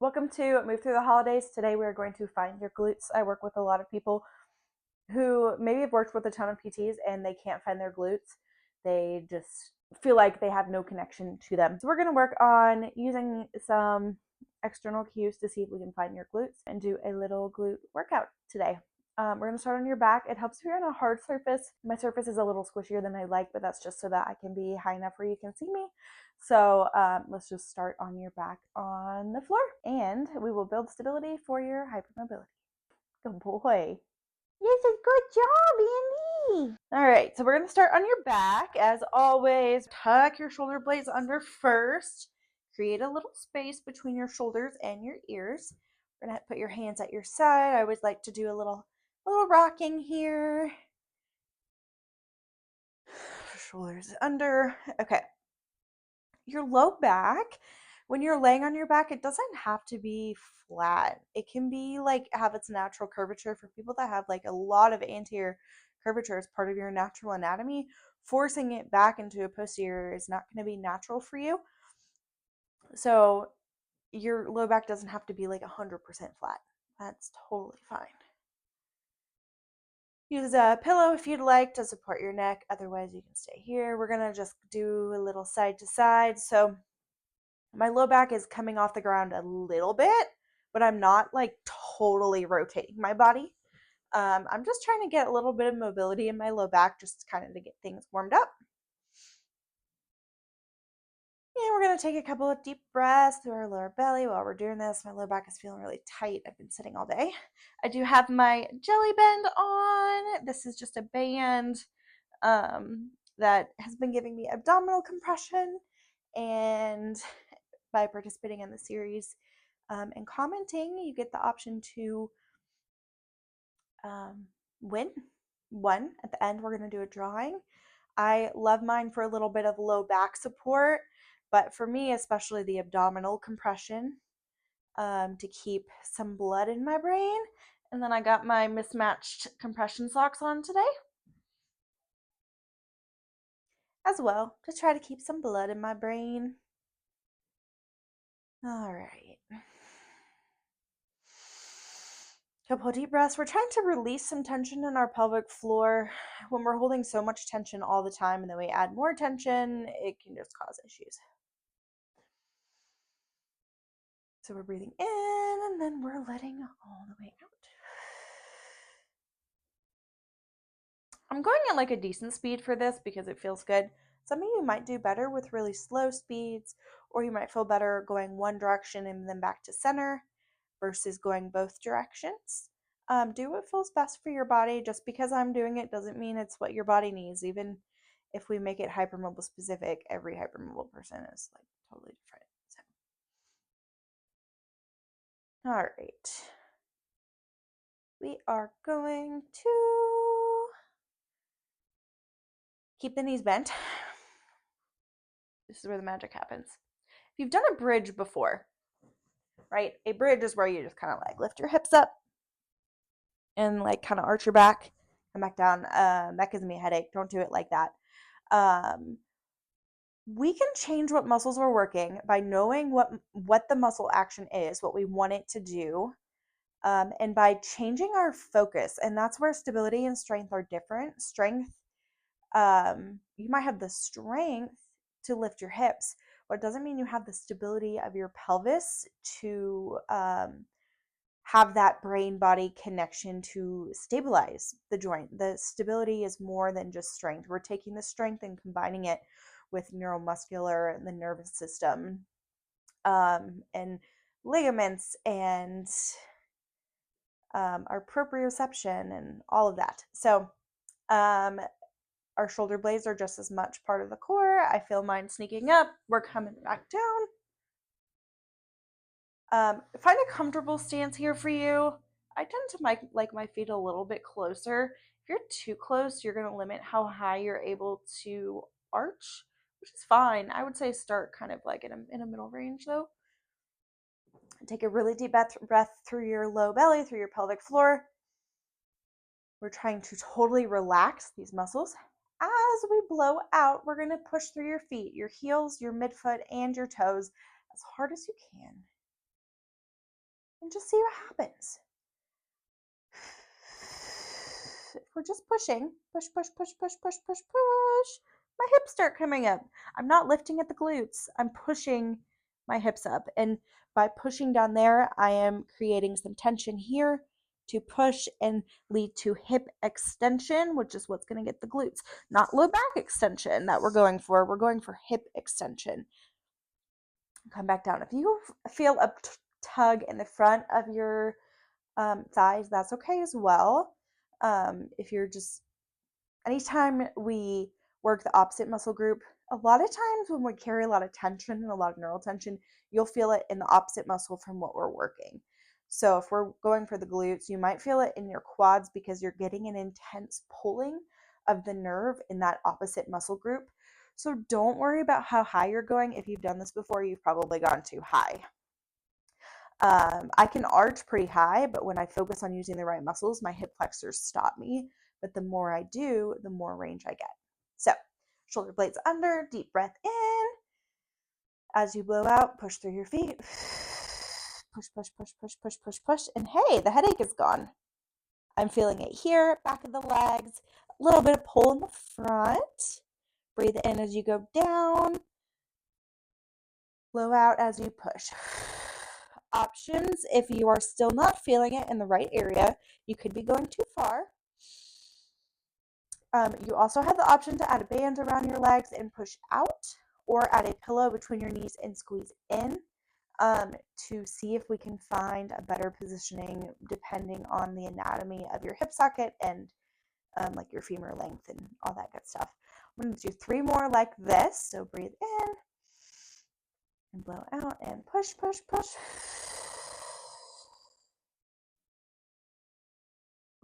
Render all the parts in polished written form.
Welcome to Move Through the Holidays. Today we are going to find your glutes. I work with a lot of people who maybe have worked with a ton of PTs and they can't find their glutes. They just feel like they have no connection to them. So we're going to work on using some external cues to see if we can find your glutes and do a little glute workout today. We're going to start on your back. It helps if you're on a hard surface. My surface is a little squishier than I like, but that's just so that I can be high enough where you can see me. So let's just start on your back on the floor, and we will build stability for your hypermobility. Good boy. Yes, a good job, Andy. All right, so we're going to start on your back. As always, tuck your shoulder blades under first. Create a little space between your shoulders and your ears. We're going to put your hands at your side. I always like to do a little rocking here. Shoulders under. Okay. Your low back, when you're laying on your back, it doesn't have to be flat. It can be like have its natural curvature. For people that have like a lot of anterior curvature as part of your natural anatomy, forcing it back into a posterior is not going to be natural for you. So your low back doesn't have to be like 100% flat. That's totally fine. Use a pillow if you'd like to support your neck. Otherwise, you can stay here. We're going to just do a little side to side. So my low back is coming off the ground a little bit, but I'm not like totally rotating my body. I'm just trying to get a little bit of mobility in my low back, just kind of to get things warmed up. And we're going to take a couple of deep breaths through our lower belly while we're doing this. My low back is feeling really tight. I've been sitting all day. I do have my Jellie Bend on. This is just a band that has been giving me abdominal compression. And by participating in the series and commenting, you get the option to win one. At the end, we're going to do a drawing. I love mine for a little bit of low back support, but for me, especially the abdominal compression to keep some blood in my brain. And then I got my mismatched compression socks on today as well to try to keep some blood in my brain. All right. Couple of deep breaths. We're trying to release some tension in our pelvic floor. When we're holding so much tension all the time and then we add more tension, it can just cause issues. So we're breathing in and then we're letting all the way out. I'm going at like a decent speed for this because it feels good. Some of you might do better with really slow speeds, or you might feel better going one direction and then back to center versus going both directions. Do what feels best for your body. Just because I'm doing it doesn't mean it's what your body needs. Even if we make it hypermobile specific, every hypermobile person is like totally different. So. All right. We are going to keep the knees bent. This is where the magic happens. If you've done a bridge before, right? A bridge is where you just kind of like lift your hips up and like kind of arch your back and back down. That gives me a headache. Don't do it like that. We can change what muscles we're working by knowing what the muscle action is, what we want it to do, and by changing our focus. And that's where stability and strength are different. Strength, you might have the strength to lift your hips, but it doesn't mean you have the stability of your pelvis to have that brain-body connection to stabilize the joint. The stability is more than just strength. We're taking the strength and combining it with neuromuscular and the nervous system, and ligaments and our proprioception and all of that. So our shoulder blades are just as much part of the core. I feel mine sneaking up. We're coming back down. Find a comfortable stance here for you. I tend to like my feet a little bit closer. If you're too close, you're going to limit how high you're able to arch, which is fine. I would say start kind of like in a middle range though. Take a really deep breath through your low belly, through your pelvic floor. We're trying to totally relax these muscles. As we blow out, we're going to push through your feet, your heels, your midfoot, and your toes as hard as you can. and just see what happens. If we're just pushing, push, push, push, push, push, push, push, my hips start coming up. I'm not lifting at the glutes. I'm pushing my hips up. And by pushing down there, I am creating some tension here to push and lead to hip extension, which is what's going to get the glutes, not low back extension that we're going for. We're going for hip extension. Come back down. If you feel a tug in the front of your thighs, that's okay as well. If you're just, anytime we work the opposite muscle group, a lot of times when we carry a lot of tension and a lot of neural tension, you'll feel it in the opposite muscle from what we're working. So if we're going for the glutes, you might feel it in your quads because you're getting an intense pulling of the nerve in that opposite muscle group. So don't worry about how high you're going. If you've done this before, you've probably gone too high. I can arch pretty high, but when I focus on using the right muscles, my hip flexors stop me. But the more I do, the more range I get. So shoulder blades under, deep breath in. As you blow out, push through your feet. Push, push, push, push, push, push, push. And hey, the headache is gone. I'm feeling it here, back of the legs, a little bit of pull in the front. Breathe in as you go down. Blow out as you push. Options, if you are still not feeling it in the right area, you could be going too far. You also have the option to add a band around your legs and push out, or add a pillow between your knees and squeeze in, to see if we can find a better positioning depending on the anatomy of your hip socket and like your femur length and all that good stuff. I'm going to do 3 more like this. So breathe in and blow out and push, push, push.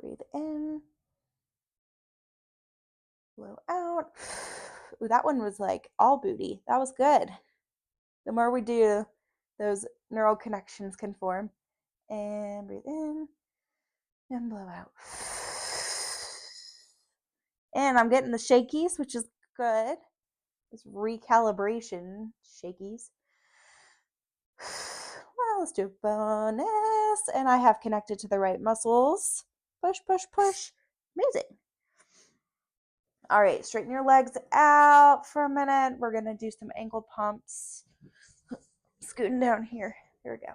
Breathe in, blow out. Ooh, that one was like all booty. That was good. The more we do, those neural connections can form. And breathe in and blow out. And I'm getting the shakies, which is good. This recalibration shakies. Well, let's do bonus. And I have connected to the right muscles. Push, push, push. Amazing. All right, straighten your legs out for a minute. We're going to do some ankle pumps. Scooting down here. There we go.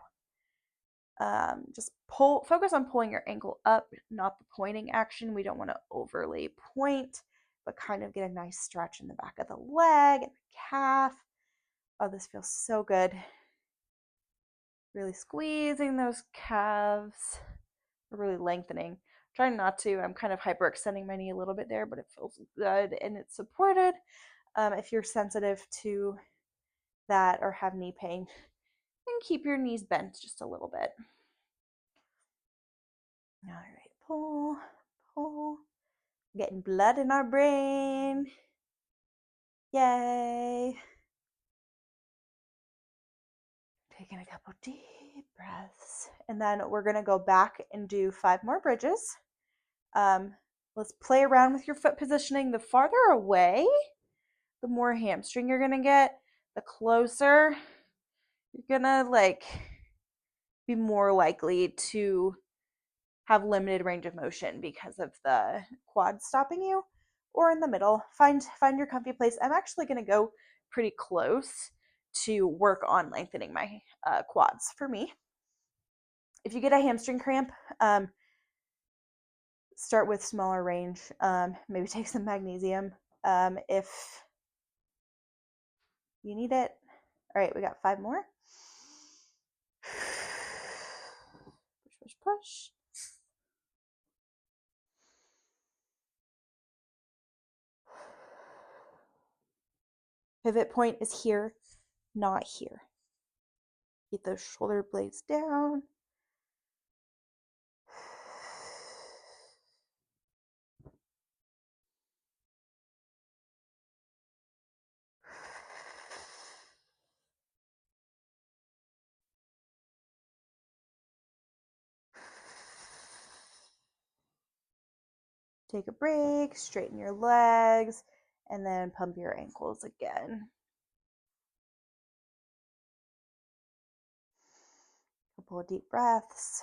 Just focus on pulling your ankle up, not the pointing action. We don't want to overly point, but kind of get a nice stretch in the back of the leg and the calf. Oh, this feels so good. Really squeezing those calves, really lengthening. Trying not to. I'm kind of hyperextending my knee a little bit there, but it feels good and it's supported. If you're sensitive to that or have knee pain, then keep your knees bent just a little bit. All right, pull, pull. Getting blood in our brain. Yay. Taking a couple deep breaths. And then we're going to go back and do 5 more bridges. Let's play around with your foot positioning. The farther away, the more hamstring you're going to get. The closer, you're going to be more likely to have limited range of motion because of the quad stopping you. Or in the middle, find your comfy place. I'm actually going to go pretty close to work on lengthening my quads for me. If you get a hamstring cramp, start with smaller range. Maybe take some magnesium if you need it. All right, we got 5 more. Push, push, push. Pivot point is here, not here. Get those shoulder blades down. Take a break, straighten your legs, and then pump your ankles again. Couple of deep breaths.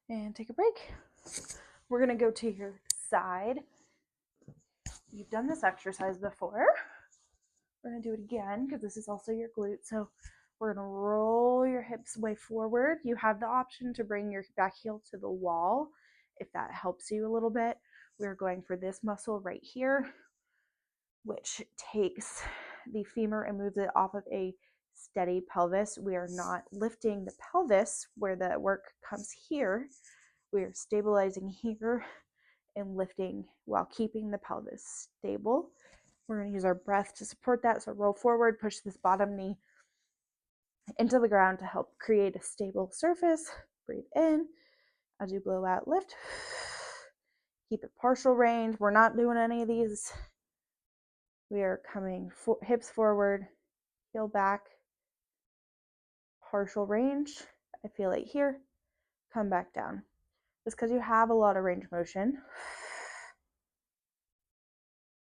And take a break. We're going to go to your side. You've done this exercise before. We're going to do it again because this is also your glute. So we're going to roll your hips way forward. You have the option to bring your back heel to the wall if that helps you a little bit. We're going for this muscle right here, which takes the femur and moves it off of a steady pelvis. We are not lifting the pelvis where the work comes here. We are stabilizing here and lifting while keeping the pelvis stable. We're going to use our breath to support that. So roll forward, push this bottom knee into the ground to help create a stable surface. Breathe in. As you blow out, lift. Keep it partial range. We're not doing any of these. We are coming hips forward, heel back, partial range. I feel it here. Come back down. Just because you have a lot of range of motion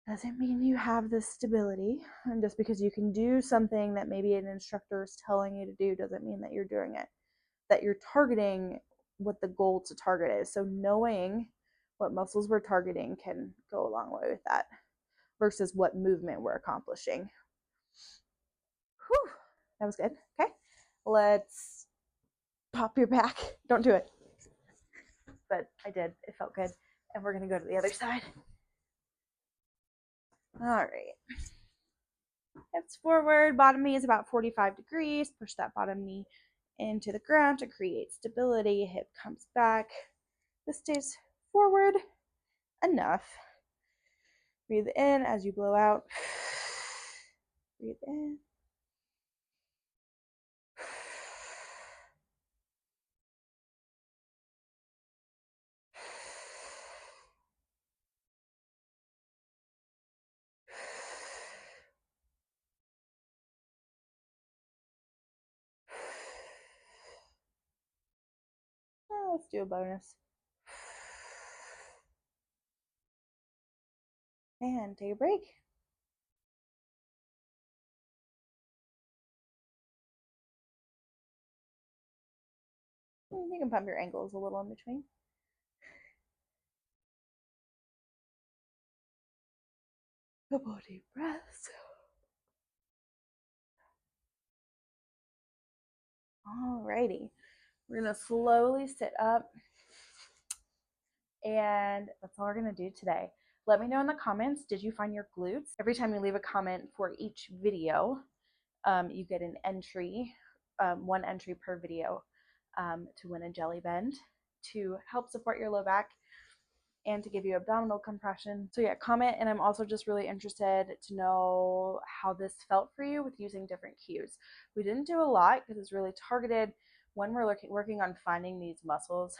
doesn't mean you have this stability. And just because you can do something that maybe an instructor is telling you to do doesn't mean that you're doing it, that you're targeting what the goal to target is. So knowing what muscles we're targeting can go a long way with that versus what movement we're accomplishing. Whew, that was good. Okay, let's pop your back. Don't do it. But I did. It felt good. And we're going to go to the other side. All right. Hips forward. Bottom knee is about 45 degrees. Push that bottom knee into the ground to create stability. Hip comes back. This stays forward enough. Breathe in as you blow out. Breathe in. Let's do a bonus. And take a break. You can pump your ankles a little in between. Couple deep breaths. Alrighty. We're going to slowly sit up. And that's all we're going to do today. Let me know in the comments, did you find your glutes? Every time you leave a comment for each video, you get an entry, one entry per video to win a Jellie Bend to help support your low back and to give you abdominal compression. So yeah, comment, and I'm also just really interested to know how this felt for you with using different cues. We didn't do a lot because it's really targeted. When we're working on finding these muscles,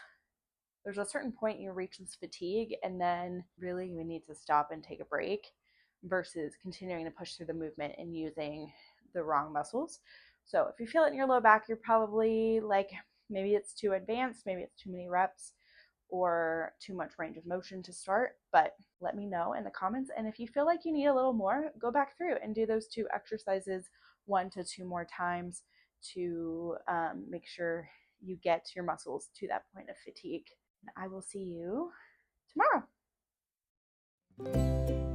there's a certain point you reach this fatigue, and then really you need to stop and take a break versus continuing to push through the movement and using the wrong muscles. So if you feel it in your low back, you're probably like, maybe it's too advanced, maybe it's too many reps or too much range of motion to start, but let me know in the comments. And if you feel like you need a little more, go back through and do those two exercises 1 to 2 more times to make sure you get your muscles to that point of fatigue. I will see you tomorrow.